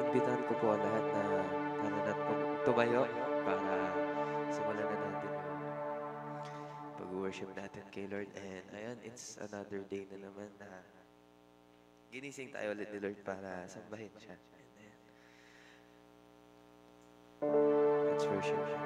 Imbitahan ko po ang lahat na tara na't tumayo para simulan na natin yung pag-worship natin kay Lord. And ayan, it's another day na naman na ginising tayo ulit ni Lord para sambahin siya. And ayan, let's worship siya.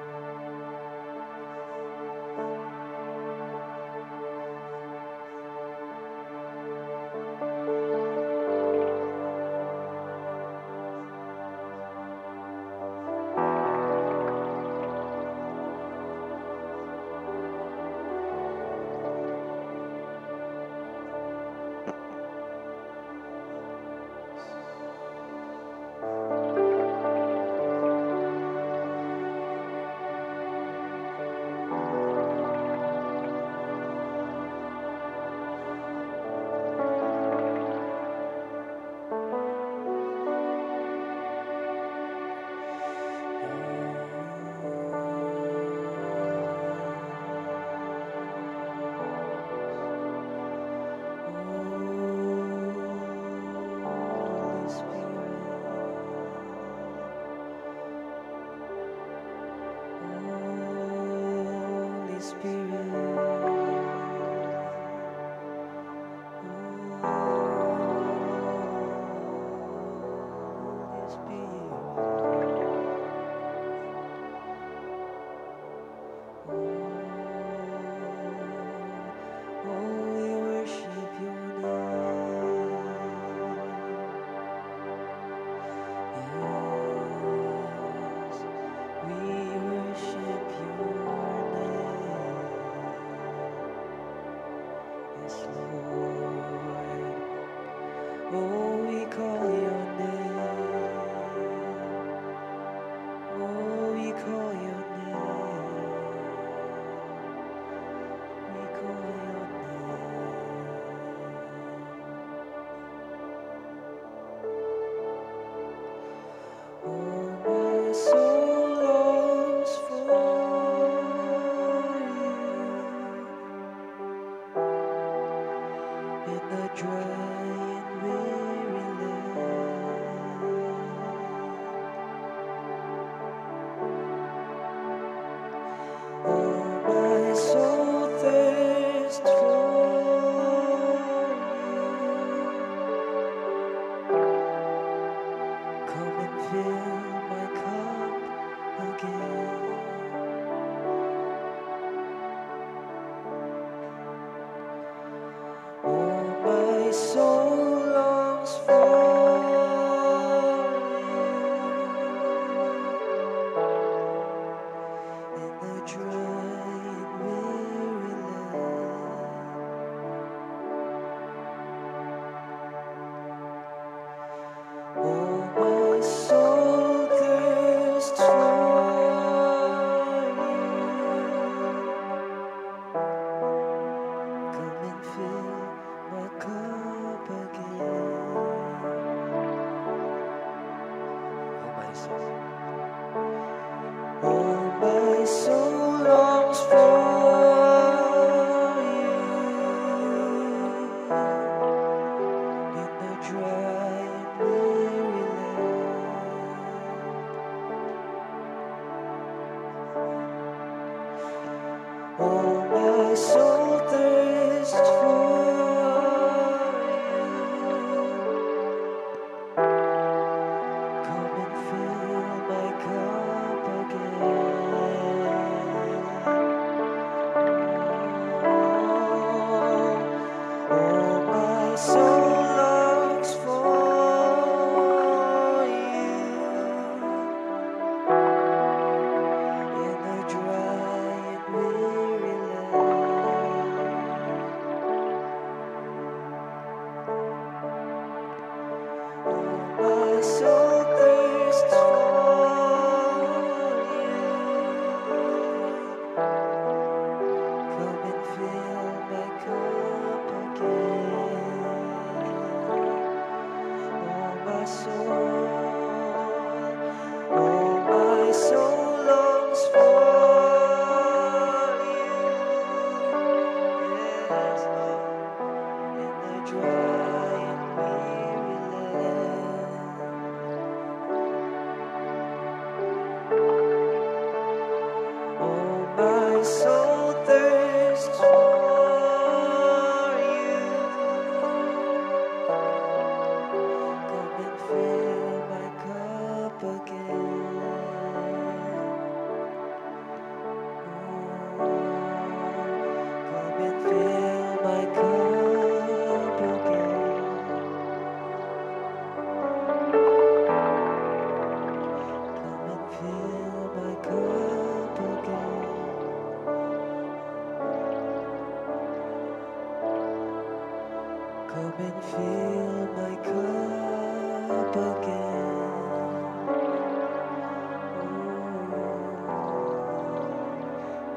Come and fill my cup again.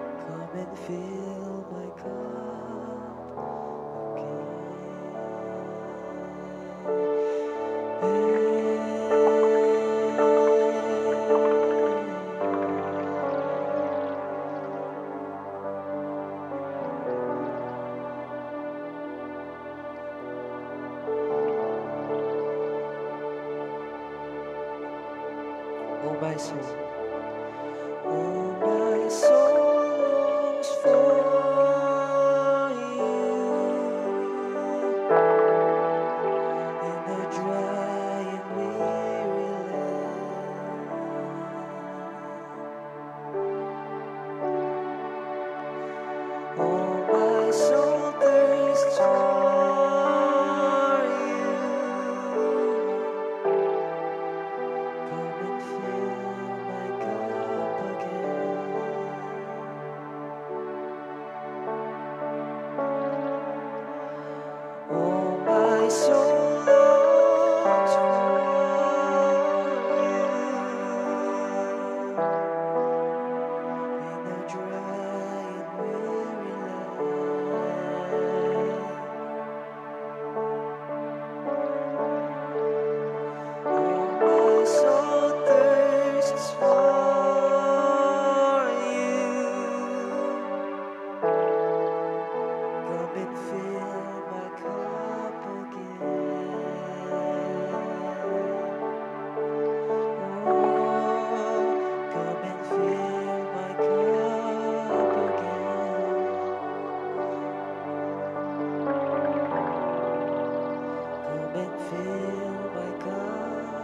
Come and fill my cup again. Oh my soul, oh my soul longs for you in the dry and weary land. Oh my soul thirsts for you. Come and fill my cup again. Oh, my soul longs for you in the dry and weary land. Oh, my soul thirsts for you. Come and fill my cup again. Oh, come and fill my cup again. Come and fill my cup.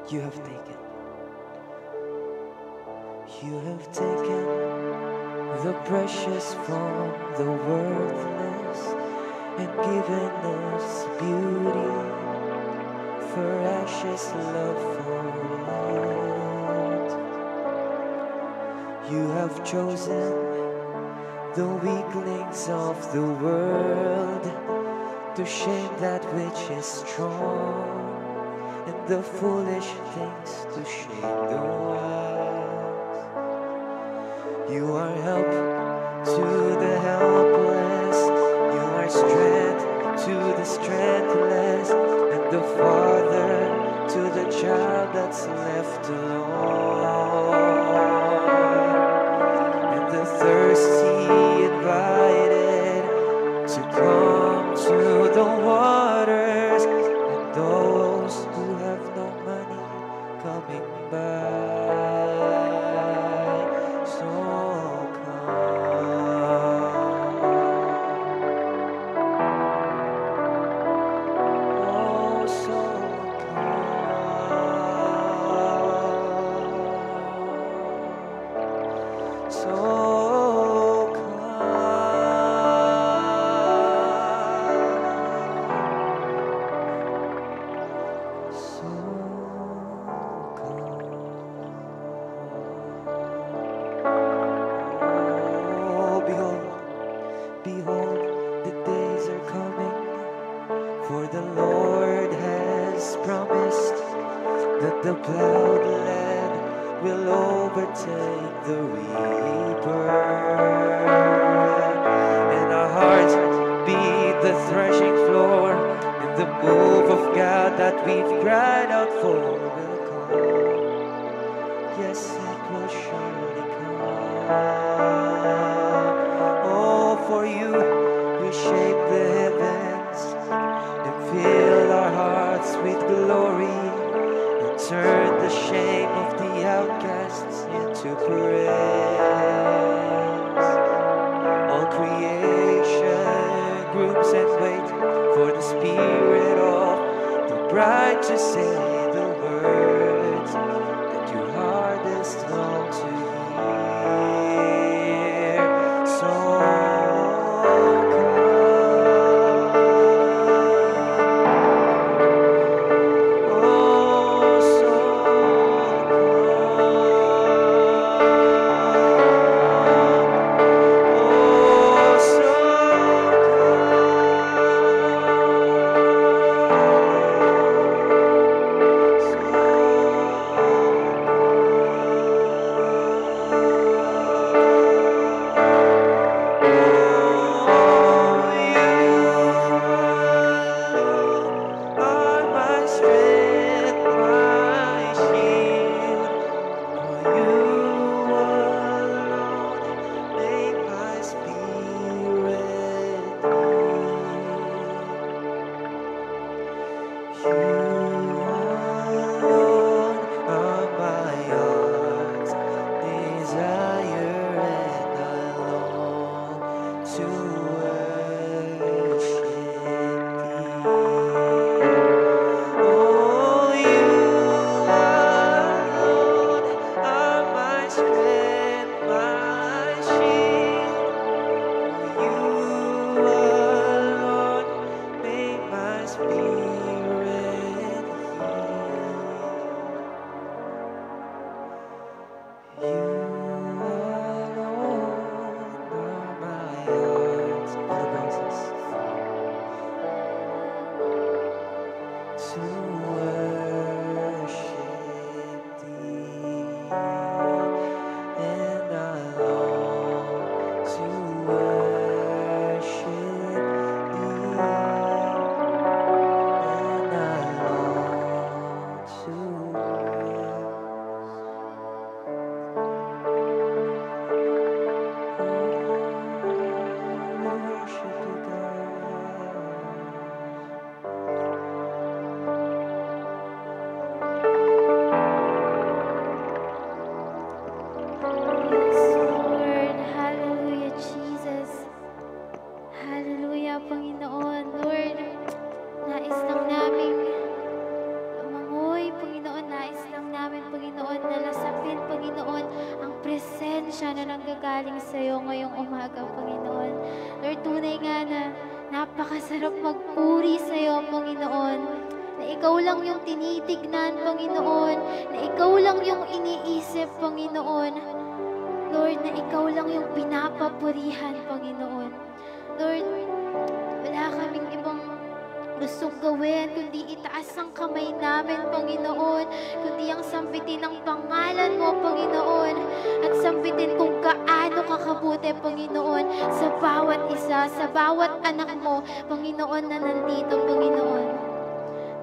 You have taken. You have taken the precious from the worthless and given us beauty for ashes, love for it. You have chosen the weaklings of the world to shame that which is strong, and the foolish things to shame the wise. You are help to the helpless, you are strength to the strengthless, and the father to the child that's left alone. And the thirsty invited to come to the waters, and those who have no money coming by. So behold, the days are coming, for the Lord has promised that the plowed land will overtake the reaper. And our hearts beat the threshing floor, and the move of God that we've cried out for will come. Yes, it will surely come. For you shape the heavens and fill our hearts with glory, and turn the shame of the outcasts into praise. All creation groups and wait for the Spirit of the bride to say the words that your hardest long to hear. So nanggagaling sa iyo ngayong umaga, Panginoon. Lord, tunay nga na napakasarap magpuri sa iyo, Panginoon. Na ikaw lang yung tinitignan, Panginoon. Na ikaw lang yung iniisip, Panginoon. Lord, na ikaw lang yung pinapapurihan, Panginoon. Lord, wala kaming ibang gustong gawin, kundi itaas ang kamay namin, Panginoon, kundi ang sambitin ang pangalan mo, Panginoon, at sambitin kung gaano kakabuti, Panginoon, sa bawat isa, sa bawat anak mo, Panginoon, na nandito, Panginoon.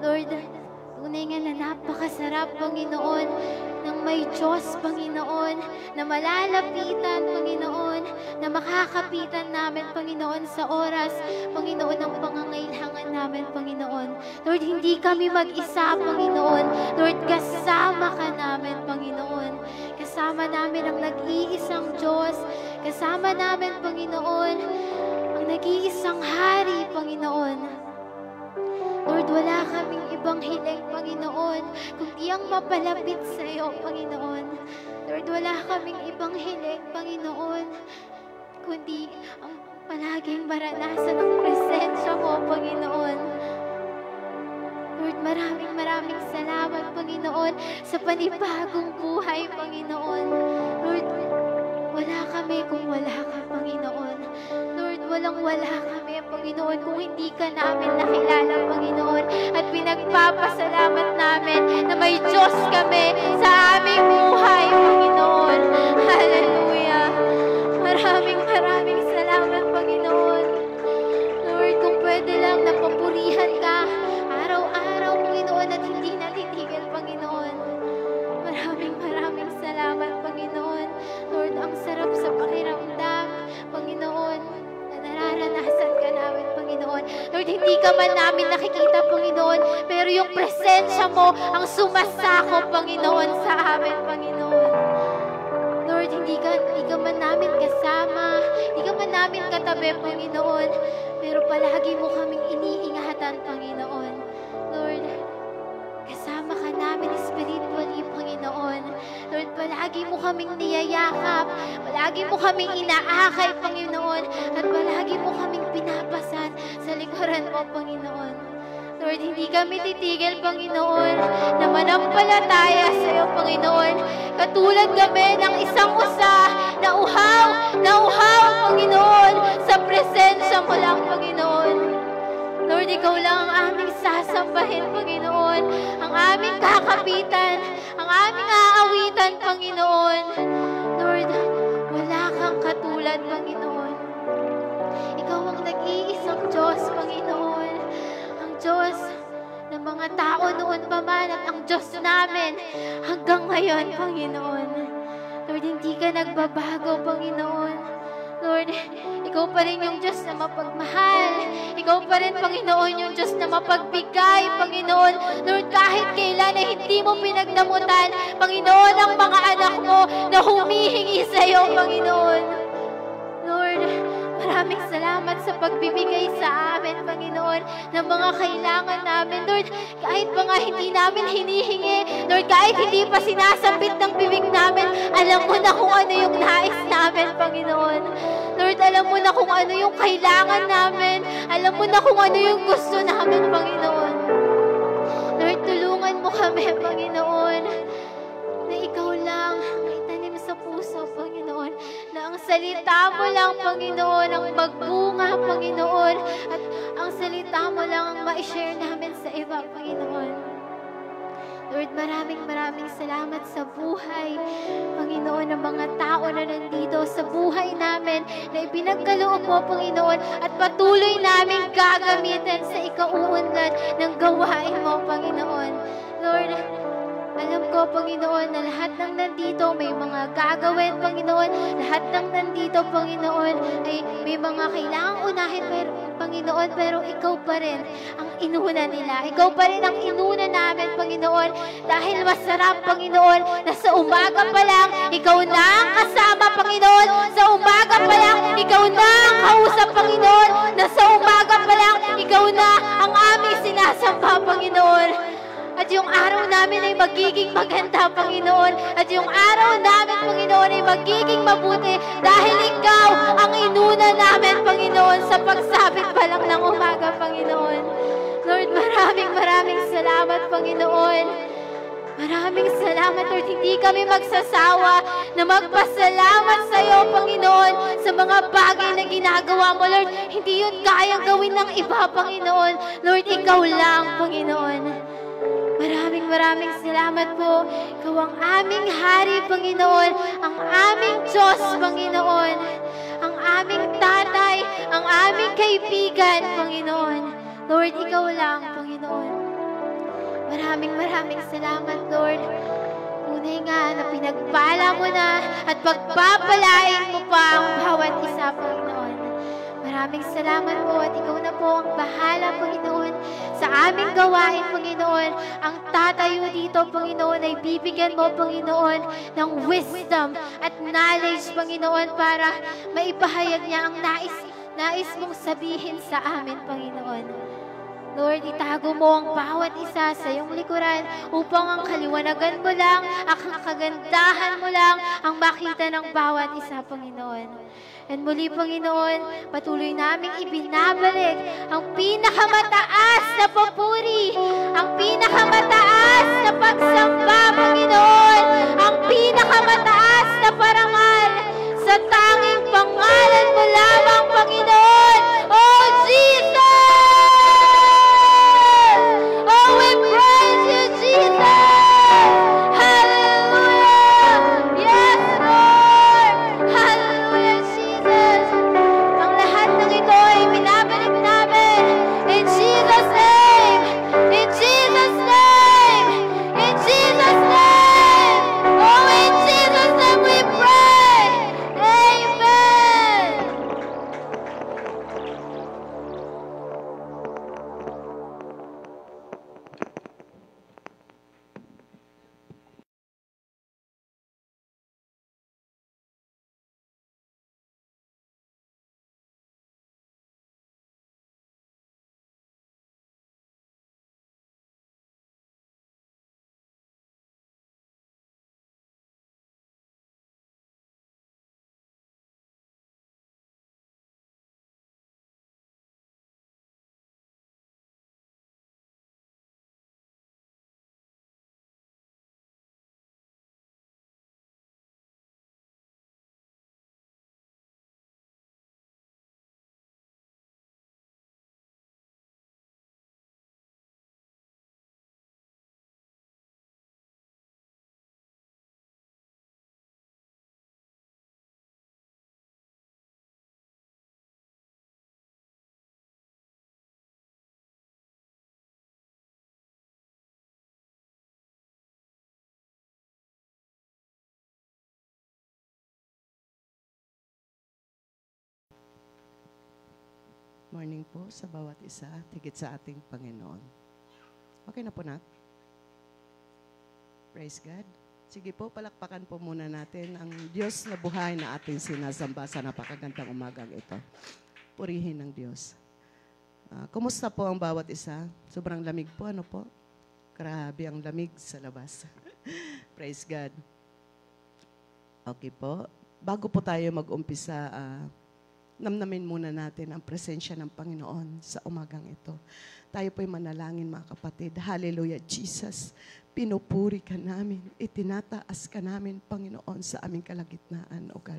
Lord, tunay nga na napakasarap, Panginoon, ng may Diyos, Panginoon, na malalapitan, Panginoon, na makakapitan namin, Panginoon, sa oras, Panginoon, ng pangangailangan namin, Panginoon. Lord, hindi kami mag-isa, Panginoon. Lord, kasama ka namin, Panginoon. Kasama namin ang nag-iisang Diyos. Kasama namin, Panginoon, ang nag-iisang Hari, Panginoon. Lord, wala kaming ibang hiling, Panginoon, kundi ang mapalapit sa iyo, Panginoon. Lord, wala kaming ibang hiling, Panginoon, kundi ang palaging maranasan ng presensya mo, Panginoon. Lord, maraming salamat, Panginoon, sa panibagong buhay, Panginoon. Lord, wala kami kung wala ka, Panginoon. Lord, walang-wala kami, Panginoon, kung hindi ka namin nakilala, Panginoon. At pinagpapasalamat namin na may Diyos kami sa aming buhay, Panginoon. Hallelujah. Maraming salamat, Panginoon. Lord, kung pwede lang napapurihan ka araw-araw, Panginoon, at hindi natitigil, Panginoon. Maraming salamat, Panginoon. Lord, ang sarap sa pakiramdam, Panginoon, na nararanasan ka namin, Panginoon. Lord, hindi ka man namin nakikita, Panginoon, pero yung presensya mo ang sumasakop, Panginoon, sa amin, Panginoon. Lord, hindi ka man namin kasama, hindi ka man namin katabi, Panginoon, pero palagi mo kaming iniingatan, Panginoon. Lord, kasama ka namin spiritually, Panginoon. Lord, palagi mo kaming niyayakap, palagi mo kaming inaakay, Panginoon, at palagi mo kaming pinapasan sa likuran mo, Panginoon. Lord, hindi kami titigil, Panginoon, na manampalataya sa iyo, Panginoon. Katulad kami ng isang usa na uhaw, Panginoon, sa presensya mo lang, Panginoon. Lord, ikaw lang ang aming sasambahin, Panginoon, ang aming kakapitan, ang aming aawitan, Panginoon. Lord, wala kang katulad, Panginoon. Ikaw ang nag-iisang Diyos, Panginoon. Ang Diyos ng mga tao noon pa man at ang Diyos namin hanggang ngayon, Panginoon. Lord, hindi ka nagbabago, Panginoon. Lord, ikaw pa rin yung Diyos na mapagmahal. Ikaw pa rin, Panginoon, yung Diyos na mapagbigay, Panginoon. Lord, kahit kailan na hindi mo pinagdamutan, Panginoon, ang mga anak mo na humihingi sa iyo, Panginoon. Lord, maraming salamat sa pagbibigay sa amin, Panginoon, ng mga kailangan namin. Lord, kahit mga hindi namin hinihingi, Lord, kahit hindi pa sinasambit ng bibig namin, alam mo na kung ano yung nais namin, Panginoon. Lord, alam mo na kung ano yung kailangan namin. Alam mo na kung ano yung gusto namin, Panginoon. Lord, tulungan mo kami, Panginoon, na ikaw lang ang itanim sa puso, Panginoon, na ang salita mo lang, Panginoon, ang magbunga, Panginoon, at ang salita mo lang ang ma-share namin sa iba, Panginoon. Lord, maraming salamat sa buhay, Panginoon, ng mga tao na nandito, sa buhay namin na ipinagkaloob mo, Panginoon, at patuloy namin gagamitin sa ikauunlad ng gawain mo, Panginoon. Lord, alam ko, Panginoon, na lahat ng nandito may mga gagawin, Panginoon. Lahat ng nandito, Panginoon, ay may mga kailangang unahin, Panginoon, pero ikaw pa rin ang inuna nila. Ikaw pa rin ang inuna namin, Panginoon. Dahil masarap, Panginoon, na sa umaga pa lang, ikaw na ang kasama, Panginoon. Sa umaga pa lang, ikaw na ang kausap, Panginoon. Na sa umaga pa lang, ikaw na ang aming sinasamba, Panginoon. At yung araw namin ay magiging maganda, Panginoon. At yung araw namin, Panginoon, ay magiging mabuti dahil ikaw ang inuna namin, Panginoon, sa pagsabit pa lang ng umaga, Panginoon. Lord, maraming salamat, Panginoon. Maraming salamat, Lord. Hindi kami magsasawa na magpasalamat sa iyo, Panginoon, sa mga bagay na ginagawa mo, Lord. Hindi yun kayang gawin ng iba, Panginoon. Lord, ikaw lang, Panginoon. Maraming salamat po. Ikaw ang aming hari, Panginoon. Ang aming Diyos, Panginoon. Ang aming tatay, ang aming kaibigan, Panginoon. Lord, ikaw lang, Panginoon. Maraming salamat, Lord. Tunay nga na pinagpala mo na at pagpapalain mo pa ang bawat isa, Panginoon. Maraming salamat po at ikaw na po ang bahala, Panginoon, sa aming gawain, Panginoon. Ang tatayo dito, Panginoon, ay bibigyan mo, Panginoon, ng wisdom at knowledge, Panginoon, para maipahayag niya ang nais mong sabihin sa amin, Panginoon. Lord, itago mo ang bawat isa sa iyong likuran upang ang kaliwanagan mo lang, ang kagandahan mo lang ang makita ng bawat isa, Panginoon. And muli, Panginoon, patuloy naming ibinabalik ang pinakamataas na papuri, ang pinakamataas na pagsamba, Panginoon, ang pinakamataas na parangal sa tanging pangalan mo lamang, Panginoon. Oh, Jesus! Oh, we praise you, Jesus! Hallelujah! Yes, Lord! Hallelujah, Jesus! Ang lahat ng ito ay binabalik namin in Jesus' name! In Jesus' name! In Jesus' name! Oh, in Jesus' name we pray! Amen! Morning po sa bawat isa, tigit sa ating Panginoon. Okay na po, Nak? Praise God. Sige po, palakpakan po muna natin ang Diyos na buhay na ating sinasamba sa napakagandang umagang ito. Purihin ng Diyos. Kumusta po ang bawat isa? Sobrang lamig po, ano po? Grabe ang lamig sa labas. Praise God. Okay po. Bago po tayo mag-umpisa, namnamin muna natin ang presensya ng Panginoon sa umagang ito. Tayo po'y manalangin, mga kapatid. Hallelujah, Jesus. Pinupuri ka namin, itinataas ka namin, Panginoon, sa aming kalagitnaan, O God.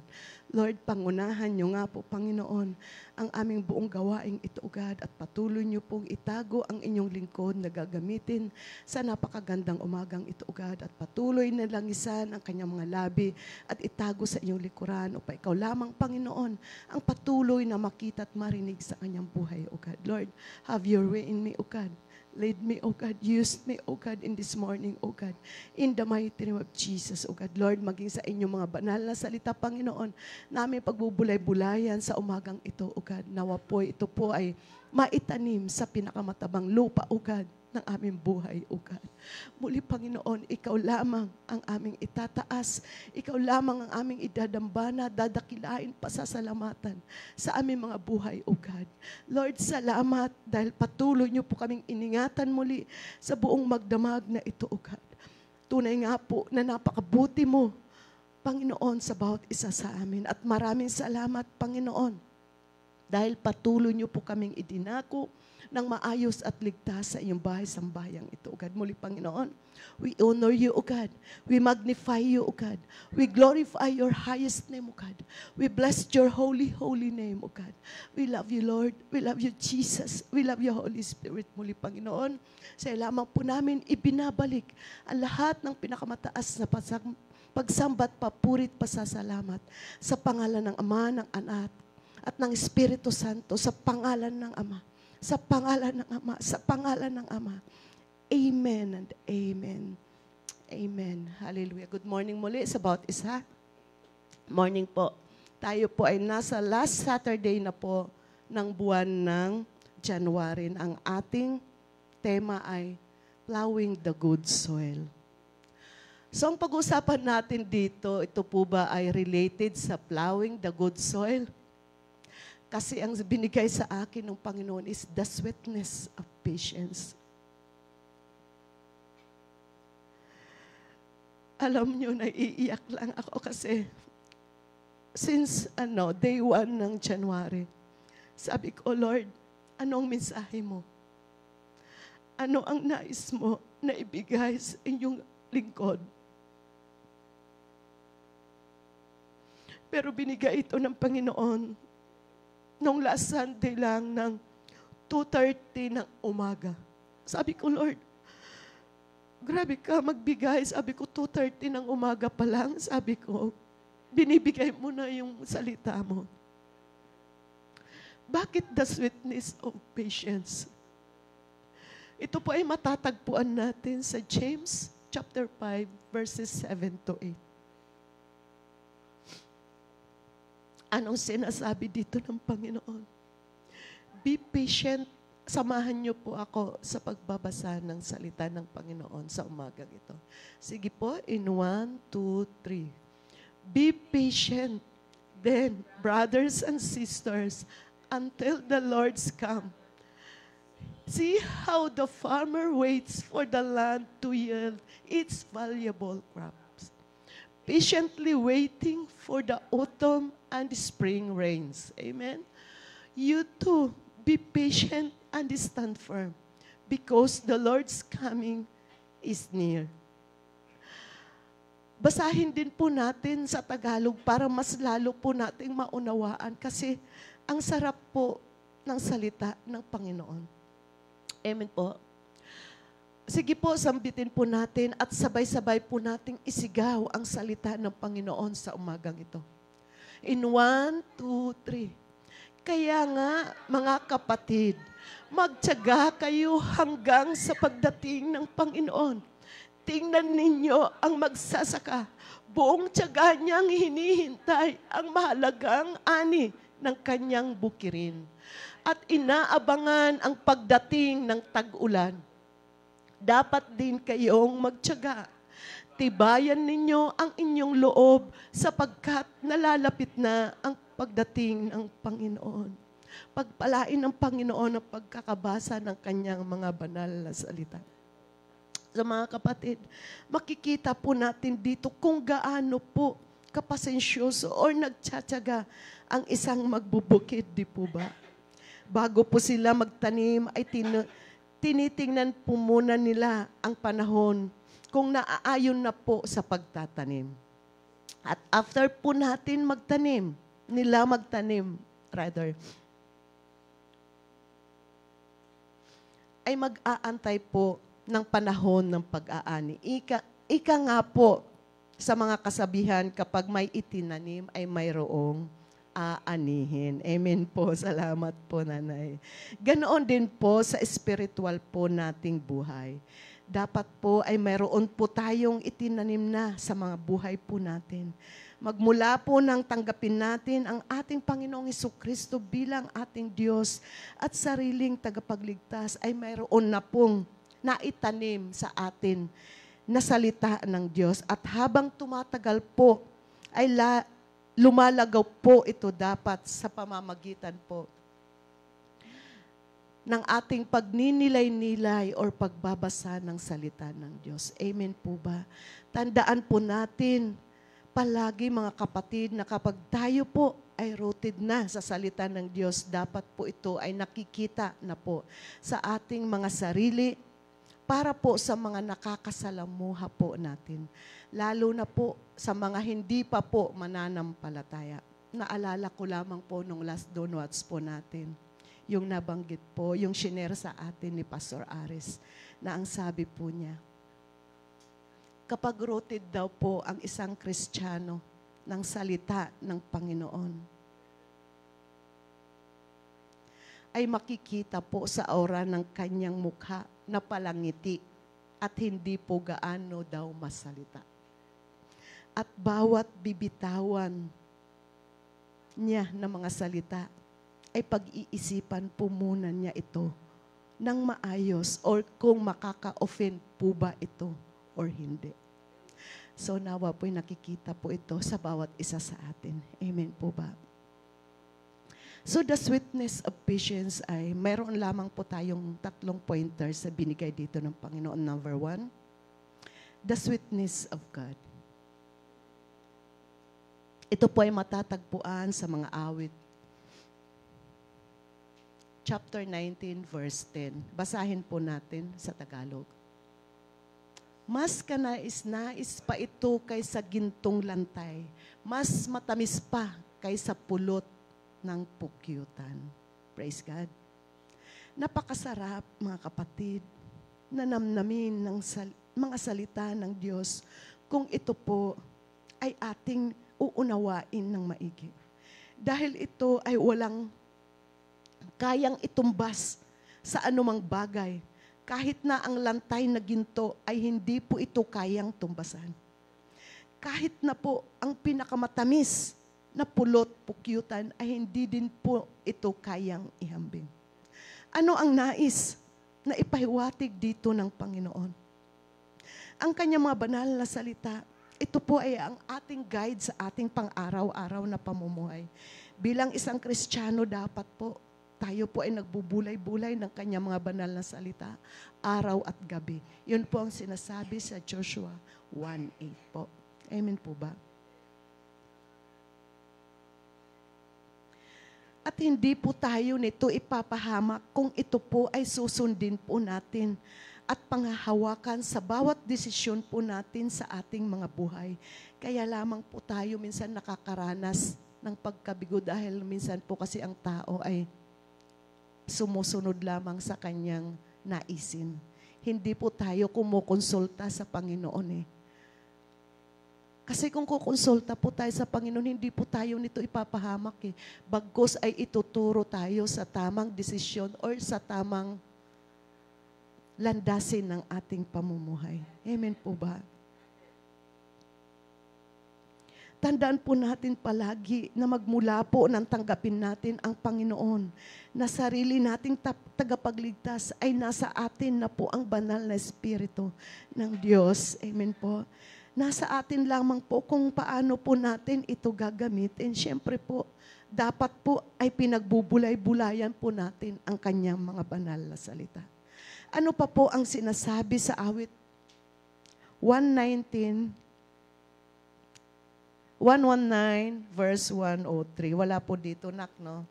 Lord, pangunahan niyo nga po, Panginoon, ang aming buong gawaing ito, O God, at patuloy niyo pong itago ang inyong lingkod na gagamitin sa napakagandang umagang ito, O God, at patuloy na langisan ang kanyang mga labi at itago sa inyong likuran, upang ikaw lamang, Panginoon, ang patuloy na makita at marinig sa kanyang buhay, O God. Lord, have your way in me, O God. Lead me, O God. Use me, O God, in this morning, O God. In the mighty name of Jesus, O God. Lord, maging sa inyong mga banal na salita, Panginoon, namin pagbubulay-bulayan sa umagang ito, O God. Nawa po, ito po ay maitanim sa pinakamatabang lupa, O God, ng aming buhay, O God. Muli, Panginoon, ikaw lamang ang aming itataas. Ikaw lamang ang aming idadambana, dadakilain, pasasalamatan sa aming mga buhay, O God. Lord, salamat dahil patuloy niyo po kaming iningatan muli sa buong magdamag na ito, O God. Tunay nga po na napakabuti mo, Panginoon, sa bawat isa sa amin. At maraming salamat, Panginoon, Dahil patuloy niyo po kaming idinako ng maayos at ligtas sa iyong bahay sambayang ito, O God. Muli, Panginoon, we honor you, O God. We magnify you, O God. We glorify your highest name, O God. We bless your holy, holy name, O God. We love you, Lord. We love you, Jesus. We love you, Holy Spirit. Muli, Panginoon, sa lamang po namin ibinabalik ang lahat ng pinakamataas na pagsambat, papurit, pasasalamat sa pangalan ng Ama, ng Anak, at ng Espiritu Santo, sa pangalan ng Ama, sa pangalan ng Ama, sa pangalan ng Ama. Amen and amen. Amen. Hallelujah. Good morning muli sa bawat isa. Morning po. Tayo po ay nasa last Saturday na po ng buwan ng January. Ang ating tema ay Plowing the Good Soil. So ang pag-usapan natin dito, ito po ba ay related sa plowing the good soil? Kasi ang binigay sa akin ng Panginoon is the sweetness of patience. Alam nyo, naiiyak lang ako kasi since day 1 ng January, sabi ko, Lord, anong mensahe mo? Ano ang nais mo na ibigay sa inyong lingkod? Pero binigay ito ng Panginoon nung last Sunday lang ng 2:30 ng umaga. Sabi ko, Lord, grabe ka magbigay. Sabi ko, 2:30 ng umaga pa lang. Sabi ko, binibigay mo na yung salita mo. Bakit the sweetness of patience? Ito po ay matatagpuan natin sa James chapter 5, verses 7 to 8. Anong sinasabi dito ng Panginoon? Be patient. Samahan niyo po ako sa pagbabasa ng salita ng Panginoon sa umagang ito. Sige po, in 1, 2, 3. Be patient, then, brothers and sisters, until the Lord's come. See how the farmer waits for the land to yield its valuable crops, patiently waiting for the autumn and spring rains. Amen? You too, be patient and stand firm, because the Lord's coming is near. Basahin din po natin sa Tagalog para mas lalo po nating maunawaan kasi ang sarap po ng salita ng Panginoon. Amen po. Sige po, sambitin po natin at sabay-sabay po nating isigaw ang salita ng Panginoon sa umagang ito. In 1, 2, 3. Kaya nga, mga kapatid, magtiyaga kayo hanggang sa pagdating ng Panginoon. Tingnan ninyo ang magsasaka. Buong tiyaga niyang hinihintay ang mahalagang ani ng kanyang bukirin. At inaabangan ang pagdating ng tag-ulan. Dapat din kayong magtiyaga. Tibayan ninyo ang inyong loob sapagkat nalalapit na ang pagdating ng Panginoon. Pagpalain ng Panginoon ang pagkakabasa ng kanyang mga banal na salita. So mga kapatid, makikita po natin dito kung gaano po kapasensyoso o nagtsatsaga ang isang magbubukid, di po ba? Bago po sila magtanim ay tinitingnan po muna nila ang panahon kung naaayon na po sa pagtatanim. At after po natin magtanim, ay mag-aantay po ng panahon ng pag-aani. Ika nga po sa mga kasabihan, kapag may itinanim ay mayroong aanihin. Amen po. Salamat po, Nanay. Ganoon din po sa spiritual po nating buhay. Dapat po ay mayroon po tayong itinanim na sa mga buhay po natin. Magmula po nang tanggapin natin ang ating Panginoong Jesucristo bilang ating Diyos at sariling tagapagligtas ay mayroon na pong naitanim sa atin na salita ng Diyos. At habang tumatagal po ay lumalagaw po ito dapat sa pamamagitan po ng ating pagninilay-nilay or pagbabasa ng salita ng Diyos. Amen po ba? Tandaan po natin palagi mga kapatid na kapag tayo po ay rooted na sa salita ng Diyos, dapat po ito ay nakikita na po sa ating mga sarili para po sa mga nakakasalamuha po natin. Lalo na po sa mga hindi pa po mananampalataya. Naalala ko lamang po nung last downwards po natin, yung nabanggit po, yung shinare sa atin ni Pastor Aris, na ang sabi po niya, kapag rooted daw po ang isang Kristiyano ng salita ng Panginoon, ay makikita po sa aura ng kanyang mukha na palangiti at hindi po gaano daw masalita. At bawat bibitawan niya ng mga salita ay pag-iisipan po muna niya ito ng maayos or kung makaka-offend po ba ito or hindi. So nawa po'y nakikita po ito sa bawat isa sa atin. Amen po ba? So the sweetness of patience ay mayroon lamang po tayong 3 pointers na binigay dito ng Panginoon. Number 1, the sweetness of God. Ito po ay matatagpuan sa mga awit. Chapter 19, verse 10. Basahin po natin sa Tagalog. Mas kanais-nais pa ito kaysa gintong lantay. Mas matamis pa kaysa pulot ng pukyutan. Praise God. Napakasarap, mga kapatid, na namnamin ng mga salita ng Diyos kung ito po ay ating uunawain ng maigi. Dahil ito ay walang kayang itumbas sa anumang bagay. Kahit na ang lantay na ginto ay hindi po ito kayang tumbasan. Kahit na po ang pinakamatamis na pulot, pukyutan, ay hindi din po ito kayang ihambing. Ano ang nais na ipahiwatig dito ng Panginoon? Ang kanyang mga banal na salita, ito po ay ang ating guide sa ating pang-araw-araw na pamumuhay. Bilang isang Kristiyano, dapat po tayo po ay nagbubulay-bulay ng kanyang mga banal na salita, araw at gabi. Yun po ang sinasabi sa Joshua 1:8 po. Amen po ba? At hindi po tayo nito ipapahamak kung ito po ay susundin po natin at panghahawakan sa bawat desisyon po natin sa ating mga buhay. Kaya lamang po tayo minsan nakakaranas ng pagkabigo dahil minsan po kasi ang tao ay sumusunod lamang sa kanyang naisin. Hindi po tayo kumukonsulta sa Panginoon eh. Kasi kung kukonsulta po tayo sa Panginoon, hindi po tayo nito ipapahamak eh. Bagkus ay ituturo tayo sa tamang desisyon or sa tamang landasin ng ating pamumuhay. Amen po ba? Tandaan po natin palagi na magmula po nang tanggapin natin ang Panginoon, na sarili nating tagapagligtas ay nasa atin na po ang banal na Espiritu ng Diyos. Amen po. Nasa atin lamang po kung paano po natin ito gagamitin. Siyempre po, dapat po ay pinagbubulay-bulayan po natin ang kanyang mga banal na salita. Ano pa po ang sinasabi sa awit 119 verse 103. Wala po dito, nak, no?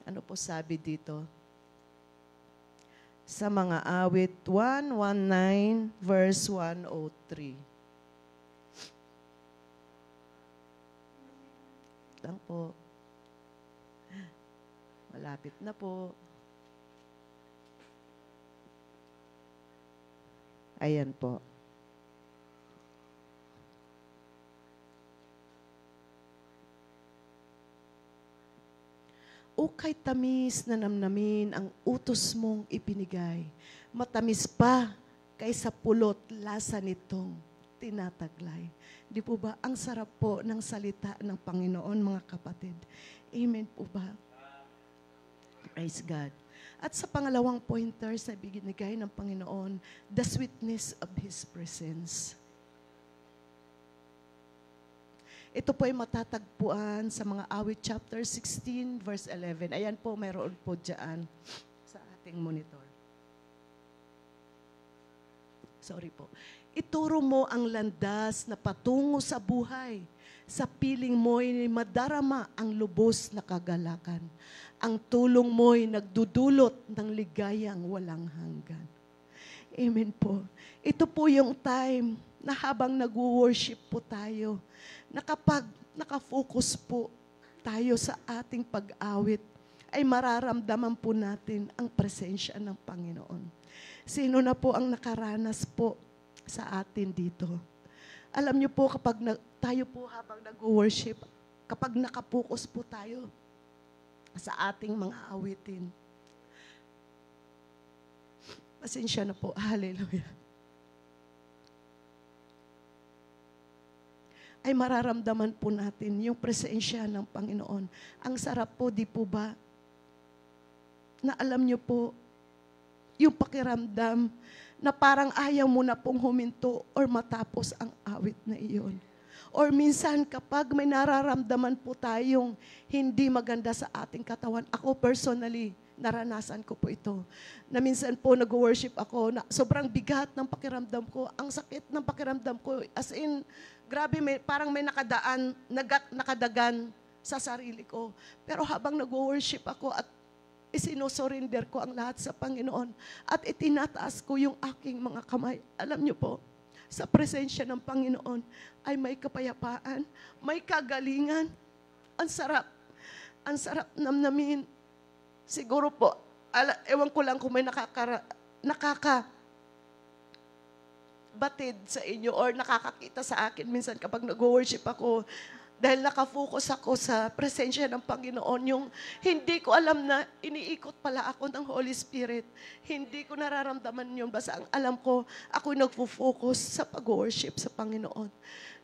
Ano po sabi dito? Sa mga awit 119 verse 103. Lang po. Malapit na po. Ayan po. O kay tamis na namnamin ang utos mong ipinigay, matamis pa kaysa pulot lasa nitong tinataglay. Di po ba? Ang sarap po ng salita ng Panginoon, mga kapatid. Amen po ba? Praise God. At sa pangalawang pointer sa binigay ng Panginoon, the sweetness of His presence. Ito po ay matatagpuan sa mga awit chapter 16 verse 11. Ayan po, mayroon po dyan sa ating monitor. sorry po. Ituro mo ang landas na patungo sa buhay. Sa piling mo'y madarama ang lubos na kagalakan. Ang tulong mo'y nagdudulot ng ligayang walang hanggan. Amen po. Ito po yung time na habang nag-worship po tayo, na kapag nakafocus po tayo sa ating pag-awit, ay mararamdaman po natin ang presensya ng Panginoon. Sino na po ang nakaranas po sa atin dito? Alam niyo po, kapag tayo po habang nag-worship, kapag nakapokus po tayo sa ating mga awitin, pasensya na po, hallelujah, ay mararamdaman po natin yung presensya ng Panginoon. Ang sarap po, di po ba? Na alam niyo po, yung pakiramdam na parang ayaw mo na pong huminto or matapos ang awit na iyon. Or minsan kapag may nararamdaman po tayong hindi maganda sa ating katawan, ako personally, naranasan ko po ito. Na minsan po nag-worship ako, na sobrang bigat ng pakiramdam ko, ang sakit ng pakiramdam ko, as in, grabe, parang may nakadagan sa sarili ko. Pero habang nag-worship ako at isinusurrender ko ang lahat sa Panginoon at itinataas ko yung aking mga kamay, alam niyo po, sa presensya ng Panginoon ay may kapayapaan, may kagalingan. Ang sarap namnamin. Siguro po, ewan ko lang kung may nakakabatid sa inyo or nakakakita sa akin minsan kapag nag-worship ako, dahil nakafocus ako sa presensya ng Panginoon, yung hindi ko alam na iniikot pala ako ng Holy Spirit. Hindi ko nararamdaman yun. Basta ang alam ko, ako'y nagfo-focus sa pag-worship sa Panginoon.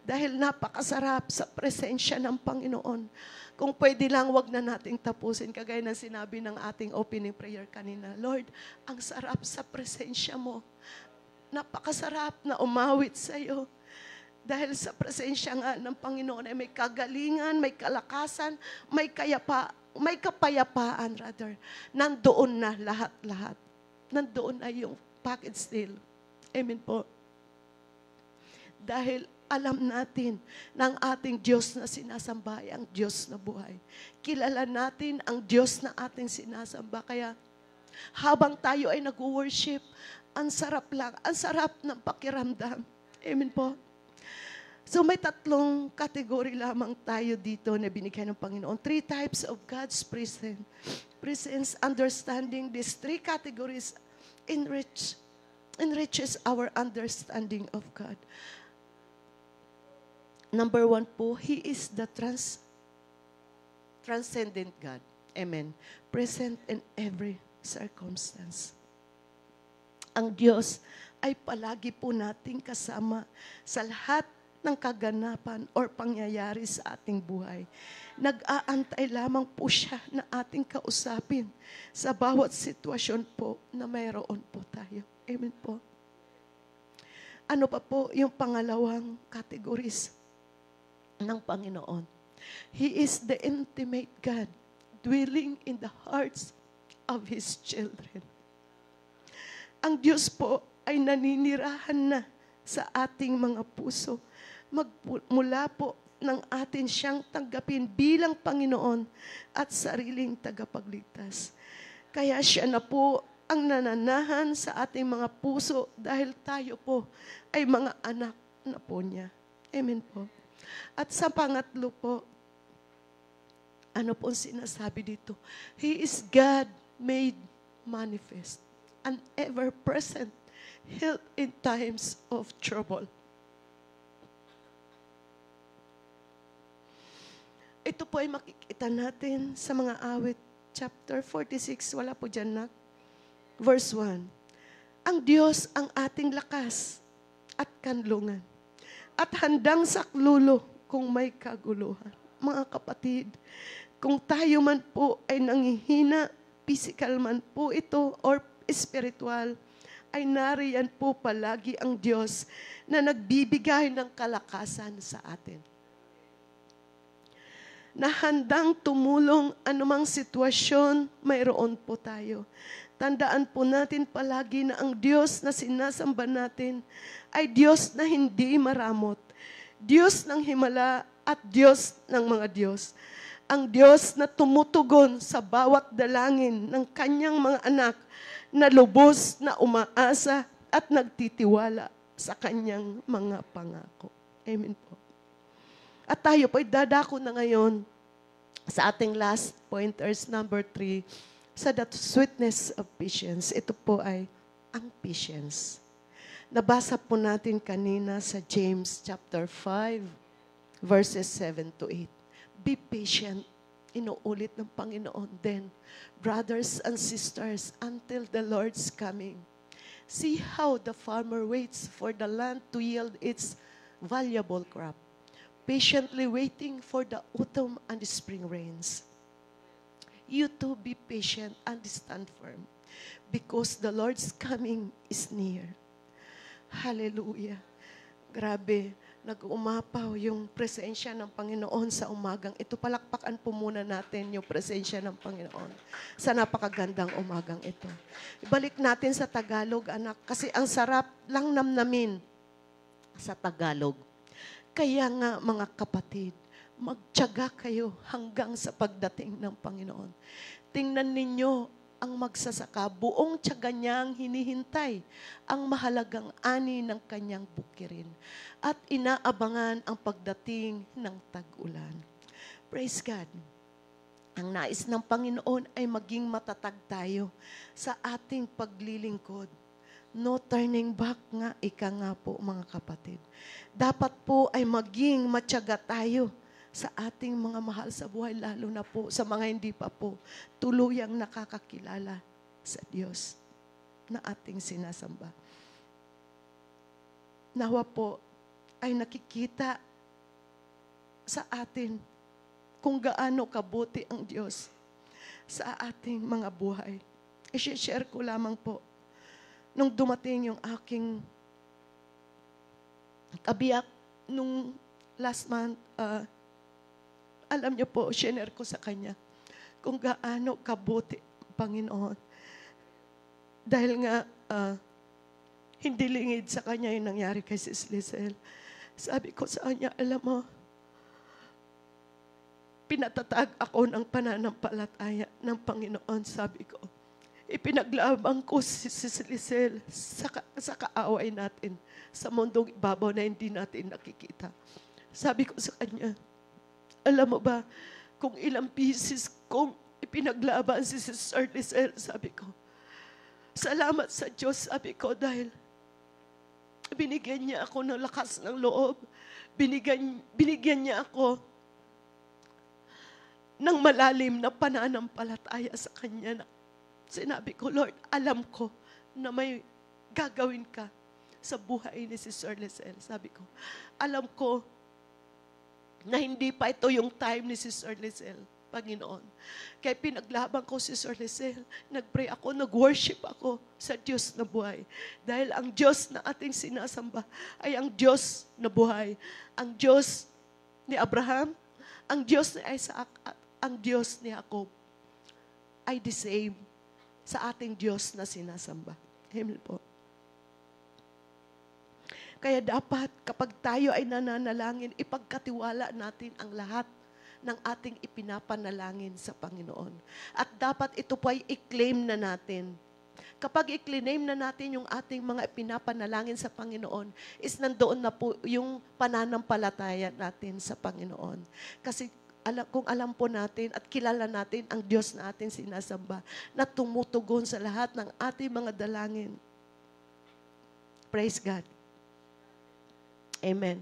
Dahil napakasarap sa presensya ng Panginoon. Kung pwede lang, wag na nating tapusin. Kagaya ng sinabi ng ating opening prayer kanina, Lord, ang sarap sa presensya mo. Napakasarap na umawit sa iyo. Dahil sa presensya nga ng Panginoon ay may kagalingan, may kalakasan, may kapayapaan rather. Nandoon na lahat-lahat. Nandoon na yung package deal. Amen po. Dahil alam natin na ang ating Diyos na sinasamba ay ang Diyos na buhay. Kilala natin ang Diyos na ating sinasamba. Kaya habang tayo ay nag-worship, ang sarap lang, ang sarap ng pakiramdam. Amen po. So may tatlong kategory lamang tayo dito na binigyan ng Panginoon. 3 types of God's presence, understanding. These 3 categories enriches our understanding of God. Number 1 po, He is the transcendent God. Amen. Present in every circumstance. Ang Diyos ay palagi po nating kasama sa lahat ng kaganapan or pangyayari sa ating buhay. Nag-aantay lamang po siya na ating kausapin sa bawat sitwasyon po na mayroon po tayo. Amen po. Ano pa po yung pangalawang categories ng Panginoon? He is the intimate God dwelling in the hearts of His children. Ang Diyos po ay naninirahan na sa ating mga puso. Mula po ng atin siyang tanggapin bilang Panginoon at sariling tagapagligtas. Kaya siya na po ang nananahan sa ating mga puso dahil tayo po ay mga anak na po niya. Amen po. At sa pangatlo po, ano po sinasabi dito? He is God made manifest, an ever-present help in times of trouble. Ito po ay makikita natin sa mga awit, chapter 46, wala po dyan na, verse 1. Ang Diyos ang ating lakas at kanlungan, at handang saklulo kung may kaguluhan. Mga kapatid, kung tayo man po ay nanghihina, physical man po ito or spiritual, ay nariyan po palagi ang Diyos na nagbibigay ng kalakasan sa atin. Na handang tumulong anumang sitwasyon mayroon po tayo. Tandaan po natin palagi na ang Diyos na sinasamba natin ay Diyos na hindi maramot. Diyos ng himala at Diyos ng mga Diyos. Ang Diyos na tumutugon sa bawat dalangin ng kanyang mga anak na lubos na umaasa at nagtitiwala sa kanyang mga pangako. Amen po. At tayo po ay dadako na ngayon sa ating last pointers, number 3, sa the sweetness of patience. Ito po ay ang patience. Nabasa po natin kanina sa James chapter 5, verses 7 to 8. Be patient, inuulit ng Panginoon din, brothers and sisters, until the Lord's coming. See how the farmer waits for the land to yield its valuable crop, patiently waiting for the autumn and the spring rains. You too be patient and stand firm, because the Lord's coming is near. Hallelujah. Grabe, nag-umapaw yung presensya ng Panginoon sa umagang ito. Palakpakan po muna natin yung presensya ng Panginoon sa napakagandang umagang ito. Ibalik natin sa Tagalog, anak, kasi ang sarap lang namnamin sa Tagalog. Kaya nga, mga kapatid, magtiyaga kayo hanggang sa pagdating ng Panginoon. Tingnan ninyo ang magsasaka, buong tiyaga niyang hinihintay ang mahalagang ani ng kanyang bukirin at inaabangan ang pagdating ng tag-ulan. Praise God. Ang nais ng Panginoon ay maging matatag tayo sa ating paglilingkod. No turning back nga, ika nga po mga kapatid. Dapat po ay maging matyaga tayo sa ating mga mahal sa buhay, lalo na po sa mga hindi pa po tuluyang nakakakilala sa Diyos na ating sinasamba. Nawa po ay nakikita sa atin kung gaano kabuti ang Diyos sa ating mga buhay. I-share ko lamang po, nung dumating yung aking kabiyak nung last month, alam niyo po, share ko sa kanya kung gaano kabuti ang Panginoon. Dahil nga, hindi lingid sa kanya yung nangyari kay Sis Lizelle. Sabi ko sa kanya, alam mo, pinatatag ako ng pananampalataya ng Panginoon. Sabi ko, ipinaglabang ko si Sis Lizelle sa kaaway natin, sa mundong ibabaw na hindi natin nakikita. Sabi ko sa kanya, alam mo ba, kung ilang pieces kong ipinaglaban si Sister Lizelle, sabi ko, salamat sa Diyos, sabi ko, dahil binigyan niya ako ng lakas ng loob. Binigyan niya ako ng malalim na pananampalataya sa Kanya. Sinabi ko, Lord, alam ko na may gagawin ka sa buhay ni Sister Lizelle. Sabi ko, alam ko na hindi pa ito yung time ni Sister Lizelle, Panginoon. Kaya pinaglaban ko si Sister Lizelle, nag-pray ako, nag-worship ako sa Diyos na buhay. Dahil ang Diyos na ating sinasamba ay ang Diyos na buhay. Ang Diyos ni Abraham, ang Diyos ni Isaac, at ang Diyos ni Jacob ay the same sa ating Diyos na sinasamba. Amen po. Kaya dapat kapag tayo ay nananalangin, ipagkatiwala natin ang lahat ng ating ipinapanalangin sa Panginoon. At dapat ito po ay i-claim na natin. Kapag i-claim na natin yung ating mga ipinapanalangin sa Panginoon, is nandoon na po yung pananampalataya natin sa Panginoon. Kasi kung alam po natin at kilala natin ang Diyos na ating sinasamba, na tumutugon sa lahat ng ating mga dalangin. Praise God. Amen.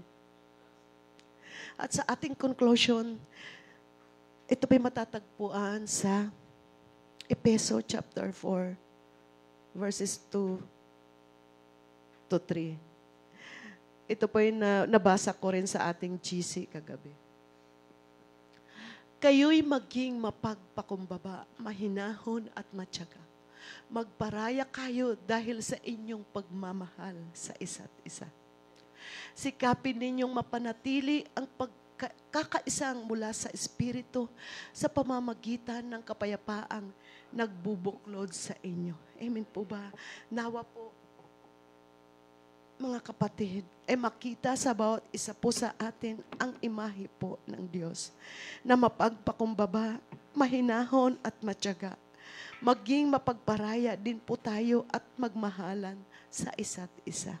At sa ating conclusion, ito po'y matatagpuan sa Efeso chapter 4, verses 2 to 3. Ito po'y nabasa ko rin sa ating GC kagabi. Kayo'y maging mapagpakumbaba, mahinahon at matyaga. Magparaya kayo dahil sa inyong pagmamahal sa isa't isa. Sikapin ninyong mapanatili ang kakaisang mula sa Espiritu sa pamamagitan ng kapayapaang nagbubuklod sa inyo. Amen po ba? Nawa po, mga kapatid, makita sa bawat isa po sa atin ang imahe po ng Diyos na mapagpakumbaba, mahinahon at matyaga. Maging mapagparaya din po tayo at magmahalan sa isa't isa.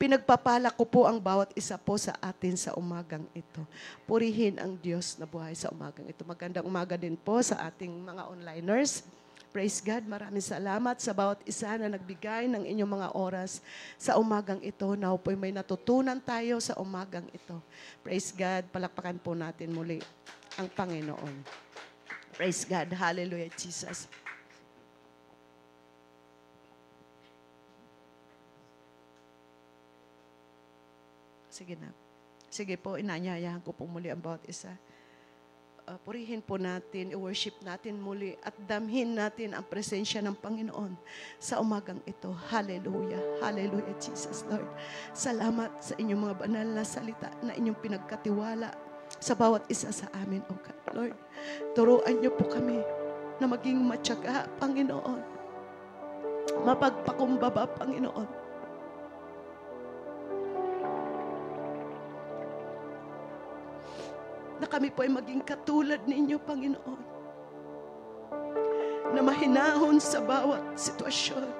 Pinagpapala ko po ang bawat isa po sa atin sa umagang ito. Purihin ang Diyos na buhay sa umagang ito. Magandang umaga din po sa ating mga onliners. Praise God, maraming salamat sa bawat isa na nagbigay ng inyong mga oras sa umagang ito. Now po may natutunan tayo sa umagang ito. Praise God, palakpakan po natin muli ang Panginoon. Praise God, hallelujah Jesus. Sige na. Sige po, inanyayahan ko po muli ang bawat isa. Purihin po natin, i-worship natin muli at damhin natin ang presensya ng Panginoon sa umagang ito. Hallelujah. Hallelujah, Jesus, Lord. Salamat sa inyong mga banal na salita na inyong pinagkatiwala sa bawat isa sa amin, O God. Lord, turuan niyo po kami na maging matyaga, Panginoon. Mapagpakumbaba, Panginoon. Na kami po ay maging katulad ninyo, Panginoon. Na mahinahon sa bawat sitwasyon,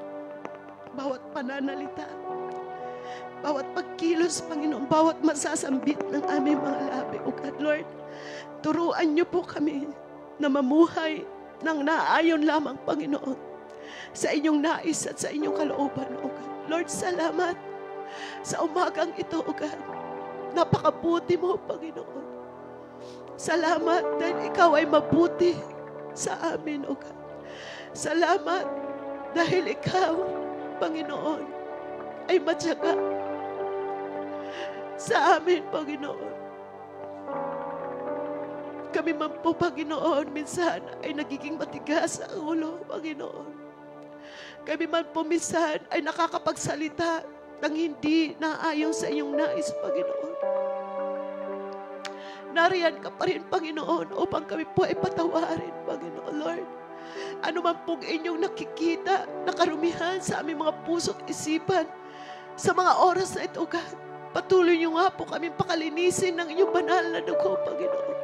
bawat pananalita, bawat pagkilos, Panginoon, bawat masasambit ng aming mga labi. O God, Lord, turuan niyo po kami na mamuhay ng naayon lamang, Panginoon, sa inyong nais at sa inyong kalooban, O God. Lord, salamat sa umagang ito, O God. Napakabuti mo, Panginoon. Salamat dahil ikaw ay mabuti sa amin, O God. Salamat dahil ikaw, Panginoon, ay matyaga sa amin, Panginoon. Kami man po, Panginoon, minsan ay nagiging matigas ang ulo, Panginoon. Kami man po minsan ay nakakapagsalita ng hindi naayon sa iyong nais, Panginoon. Nariyan ka pa rin, Panginoon, upang kami po ay patawarin, Panginoon, Lord. Ano man pong inyong nakikita na karumihan sa aming mga puso't isipan sa mga oras na ito, God, patuloy niyo nga po kami pakalinisin ng inyong banal na dugo, Panginoon.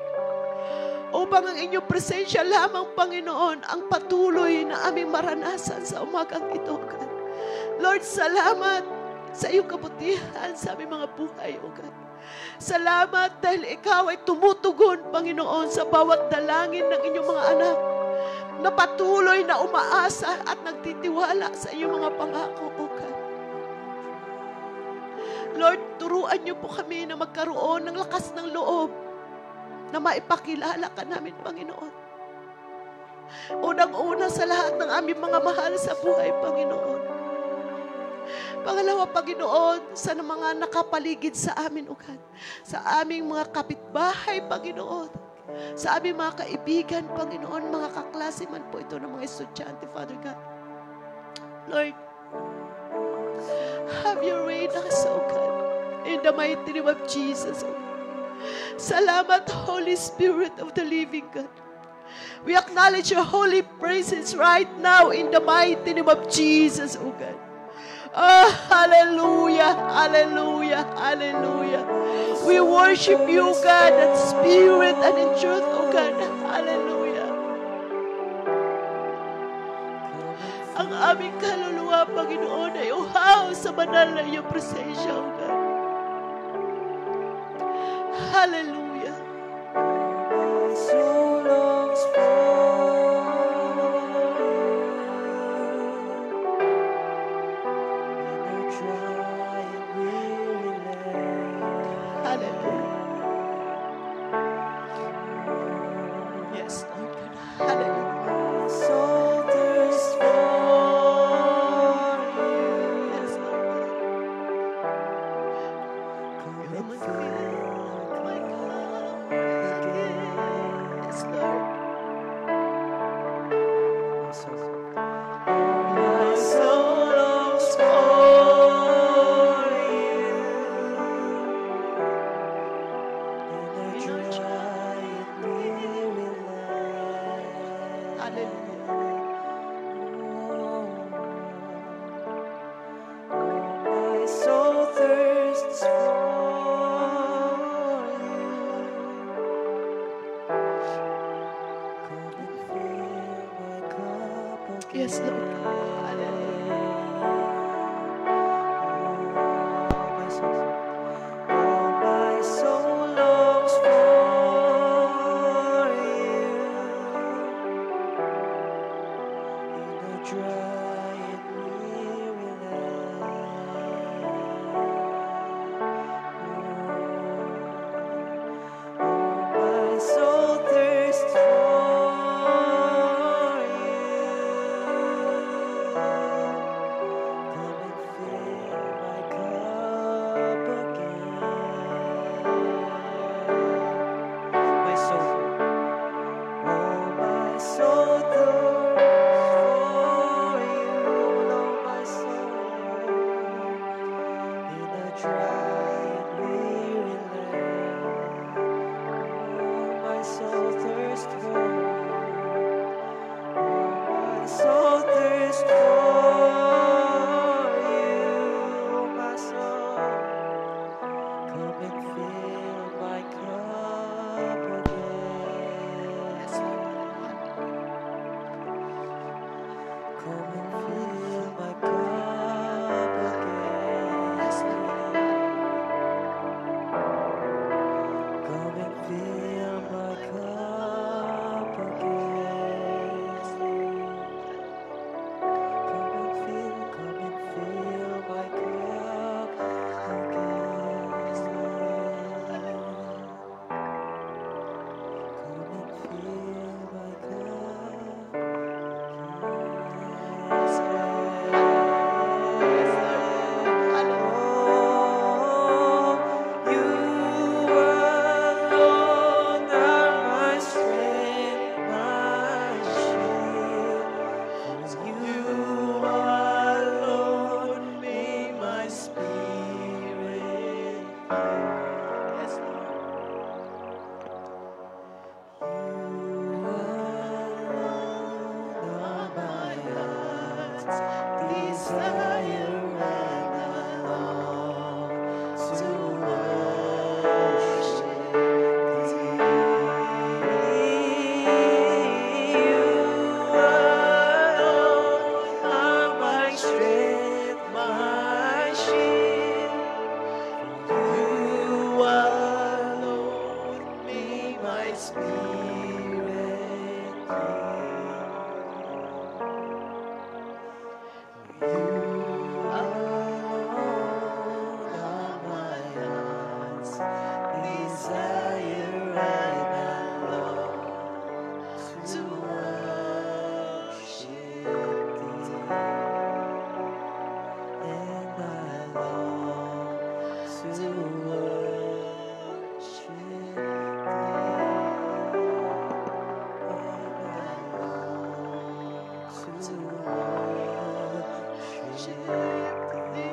Upang ang inyong presensya lamang, Panginoon, ang patuloy na aming maranasan sa umagang ito, God. Lord, salamat sa iyong kabutihan sa aming mga buhay, O God. Salamat dahil ikaw ay tumutugon, Panginoon, sa bawat dalangin ng inyong mga anak na patuloy na umaasa at nagtitiwala sa iyong mga pangako, O God. Lord, turuan niyo po kami na magkaroon ng lakas ng loob na maipakilala ka namin, Panginoon. Unang-una sa lahat ng aming mga mahal sa buhay, Panginoon. Pangalawa, Panginoon, sa mga nakapaligid sa amin, O God. Sa aming mga kapitbahay, Panginoon. Sa aming mga kaibigan, Panginoon, mga kaklase man po ito ng mga estudyante, Father God. Lord, have your reign us, O God, in the mighty name of Jesus, O God. Salamat, Holy Spirit of the living God. We acknowledge your holy presence right now in the mighty name of Jesus, O God. Oh, hallelujah, hallelujah, hallelujah. We worship you, God, in spirit and in truth, oh God. Hallelujah. Ang aming kaluluwa, Panginoon, ay uhaw sa banal na iyong presensya, oh God. Hallelujah. So longs for worship Thee.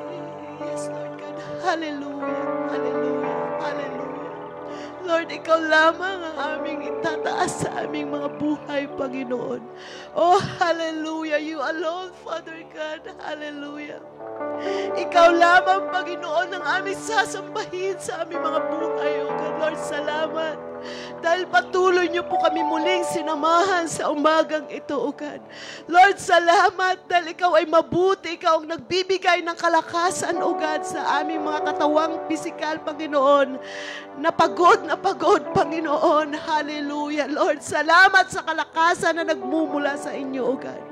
Yes, Lord God. Hallelujah, hallelujah, hallelujah. Lord, Ikaw lamang ang aming itataas sa aming mga buhay, Panginoon. Oh, hallelujah. You alone, Father God. Hallelujah. Ikaw lamang, Panginoon, ang aming sasambahin sa aming mga buhay, O God. Lord, salamat. Dahil patuloy niyo po kami muling sinamahan sa umagang ito, O God. Lord, salamat dahil Ikaw ay mabuti. Ikaw ang nagbibigay ng kalakasan, O God, sa aming mga katawang pisikal, Panginoon. Napagod, Panginoon. Hallelujah. Lord, salamat sa kalakasan na nagmumula sa inyo, O God.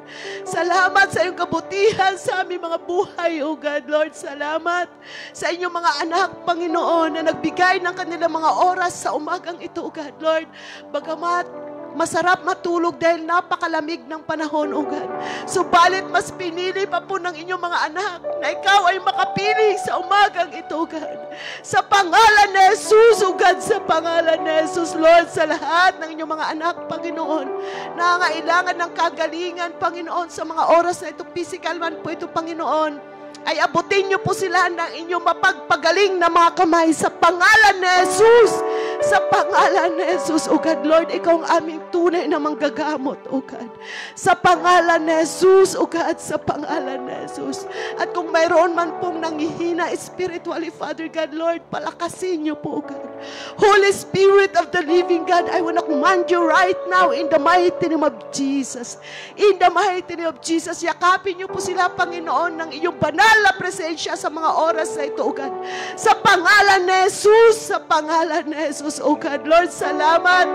Salamat sa iyong kabutihan sa aming mga buhay, O God. Lord, salamat sa inyong mga anak, Panginoon, na nagbigay ng kanilang mga oras sa umagang ito, O God. Lord, bagamat masarap matulog dahil napakalamig ng panahon, O God. Subalit mas pinili pa po ng inyong mga anak na ikaw ay makapili sa umagang ito, O God. Sa pangalan ni Jesus, O God, sa pangalan ni Jesus, Lord, sa lahat ng inyong mga anak, Panginoon, nangangailangan ng kagalingan, Panginoon, sa mga oras na ito, physical man po ito, Panginoon, ay abutin niyo po sila ng inyong mapagpagaling na mga kamay sa pangalan ni Jesus. Sa pangalan ni Jesus, O God. Lord, Ikaw ang aming tunay na manggagamot, O God. Sa pangalan ni Jesus, O God. Sa pangalan ni Jesus. At kung mayroon man pong nanghihina spiritually, Father God, Lord, palakasin niyo po, O God. Holy Spirit of the living God, I want to command you right now in the mighty name of Jesus. In the mighty name of Jesus, yakapin niyo po sila, Panginoon, ng iyong banal na presensya sa mga oras na ito, O God. Sa pangalan ni Jesus, sa pangalan ni Jesus, O God. Lord, salamat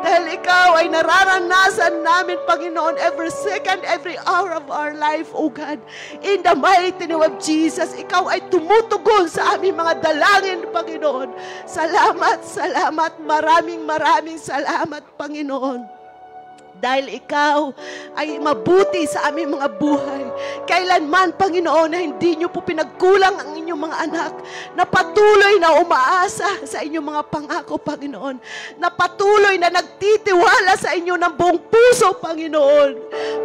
dahil Ikaw ay nararanasan namin, Panginoon, every second, every hour of our life, O God. In the mighty name of Jesus, Ikaw ay tumutugon sa aming mga dalangin, Panginoon. Salamat, salamat, maraming salamat, Panginoon. Dahil Ikaw ay mabuti sa aming mga buhay. Kailanman, Panginoon, na hindi niyo po pinagkulang ang inyong mga anak na patuloy na umaasa sa inyong mga pangako, Panginoon. Na patuloy na nagtitiwala sa inyo ng buong puso, Panginoon.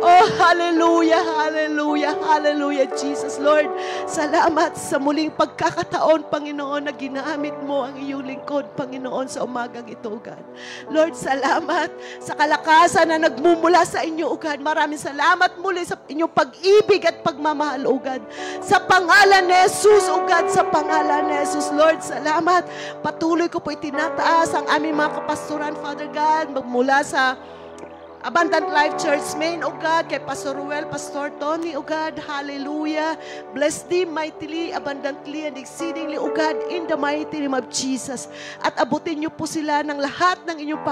Oh, hallelujah, hallelujah, hallelujah, Jesus, Lord. Salamat sa muling pagkakataon, Panginoon, na ginamit mo ang iyong lingkod, Panginoon, sa umagang ito, God. Lord, salamat sa kalakasan na nagmumula sa inyo, O God. Maraming salamat muli sa inyong pag-ibig at pagmamahal, O God. Sa pangalan ni Jesus, O God, sa pangalan ni Jesus, Lord, salamat. Patuloy ko po itinataas ang aming mga kapastoran, Father God, magmula sa Abundant Life Church Main, O God, kay Pastor Ruel, Pastor Tony, O God, hallelujah. Bless them mightily, abundantly, and exceedingly, O God, in the mighty name of Jesus. At abutin niyo po sila ng lahat ng inyong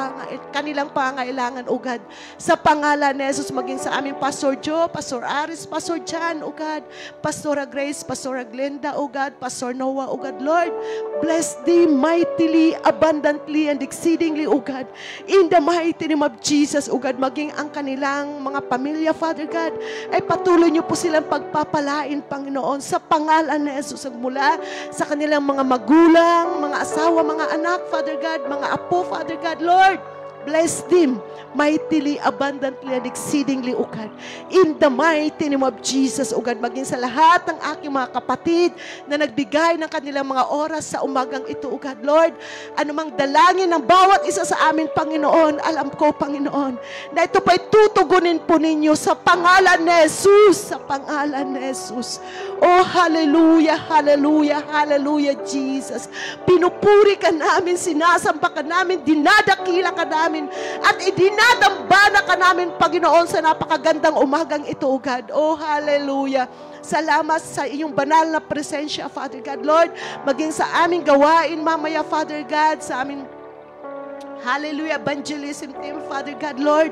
kanilang pangailangan, O God. Sa pangalan ni Jesus, maging sa aming Pastor Joe, Pastor Aris, Pastor John, O God, Pastora Grace, Pastora Glenda, O God, Pastor Noah, O God, Lord, bless them mightily, abundantly, and exceedingly, O God, in the mighty name of Jesus, O God. Maging ang kanilang mga pamilya, Father God, ay patuloy niyo po silang pagpapalain, Panginoon, sa pangalan ni Jesus, mula sa kanilang mga magulang, mga asawa, mga anak, Father God, mga apo, Father God, Lord, bless them mightily, abundantly, and exceedingly, O God. In the mighty name of Jesus, O God, maging sa lahat ng aking mga kapatid na nagbigay ng kanilang mga oras sa umagang ito, O God. Lord, anumang dalangin ng bawat isa sa amin, Panginoon, alam ko, Panginoon, na ito pa'y tutugunin po ninyo sa pangalan ni Jesus, sa pangalan ni Jesus. Oh, hallelujah, hallelujah, hallelujah, Jesus. Pinupuri ka namin, sinasamba ka namin, dinadakila ka namin, at idinadambana ka namin, Panginoon, sa napakagandang umagang ito, O God. Oh, hallelujah. Salamat sa iyong banal na presensya, Father God. Lord, maging sa aming gawain mamaya, Father God, sa aming hallelujah, evangelism team, Father God, Lord,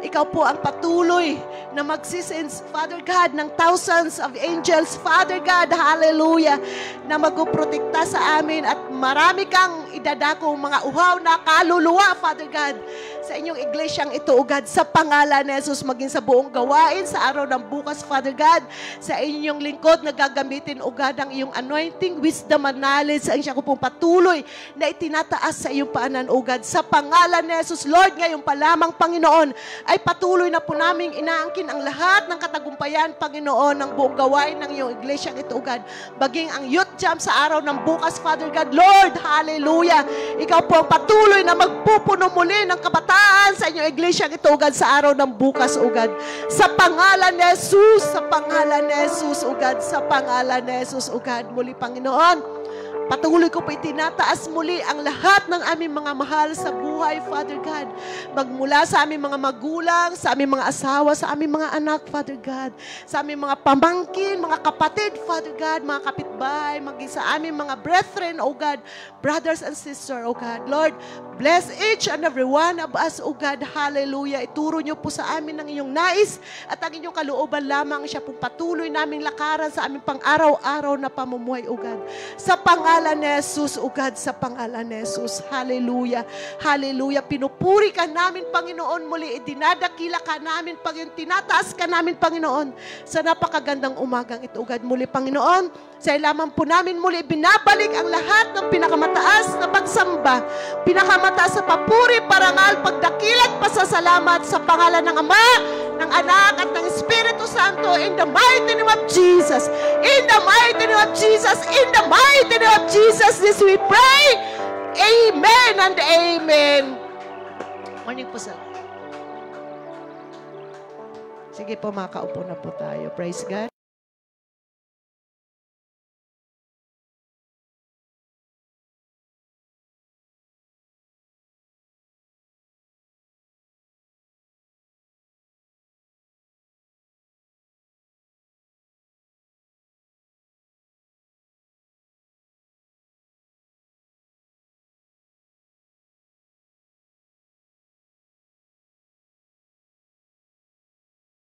Ikaw po ang patuloy na magsisend, Father God, ng thousands of angels, Father God, hallelujah, na magpuprotekta sa amin at marami kang idadakong mga uhaw na kaluluwa, Father God, sa inyong iglesyang ito, O God, sa pangalan ni Jesus, maging sa buong gawain sa araw ng bukas, Father God, sa inyong lingkod na gagamitin, O God, ang iyong anointing, wisdom, and knowledge, ang siya ko pong patuloy na itinataas sa iyong paanan, O God, sa pangalan ni Jesus, Lord, ngayon pa lamang, Panginoon, ay patuloy na po naming inaangkin ang lahat ng katagumpayan, Panginoon, ng buong gawain ng iyong iglesyang ito, O God, baging ang youth jam sa araw ng bukas, Father God, Lord, hallelujah, ikaw po ang patuloy na magpupuno muli ng kabataan sa inyong iglesyang ito, O God, sa araw ng bukas, O God, sa pangalan ni Jesus, sa pangalan ni Jesus, O God, sa pangalan ni Jesus, O God, muli, Panginoon, patuloy ko po itinataas muli ang lahat ng aming mga mahal sa buhay, Father God. Magmula sa aming mga magulang, sa aming mga asawa, sa aming mga anak, Father God. Sa aming mga pamangkin, mga kapatid, Father God, mga kapitbahay, maging sa aming mga brethren, O God, brothers and sisters, O God. Lord, bless each and every one of us, O God. Hallelujah. Ituro niyo po sa amin ang inyong nais at ang inyong kalooban lamang siya pong patuloy naming lakaran sa aming pang-araw-araw na pamumuhay, O God. Sa pangalan ni Jesus, O God, sa pangalan ni Jesus. Hallelujah. Hallelujah. Pinupuri ka namin, Panginoon, muli. Dinadakila ka namin, Panginoon. Tinataas ka namin, Panginoon, sa napakagandang umagang ito, O God. Muli, Panginoon, sa ilaman po namin muli, binabalik ang lahat ng pinakamataas na pagsamba, pinakamataas sa papuri, parangal, pagdakilat, pasasalamat sa pangalan ng Ama, ng Anak, at ng Espiritu Santo, in the mighty name of Jesus. In the mighty name of Jesus. In the mighty name of Jesus, this we pray. Amen and amen. Morning po sa lahat. Sige po, makaupo na po tayo. Praise God.